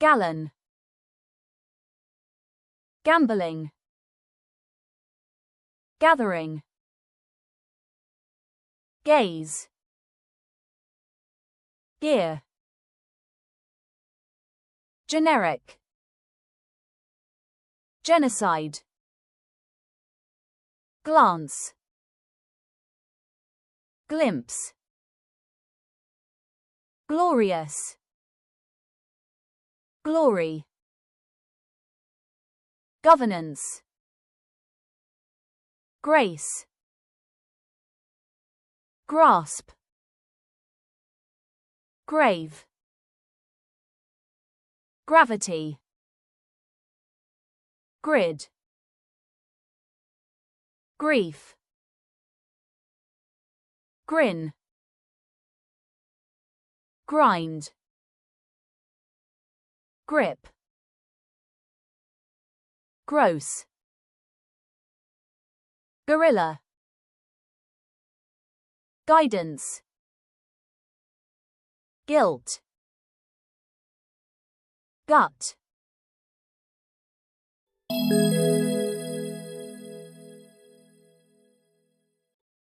gallon, gambling, gathering, gaze, gear, generic, genocide, glance, glimpse, glorious, glory, governance, grace, grasp, grave, gravity, grid, grief, grin, grind, grip, gross, gorilla, guidance, guilt, gut,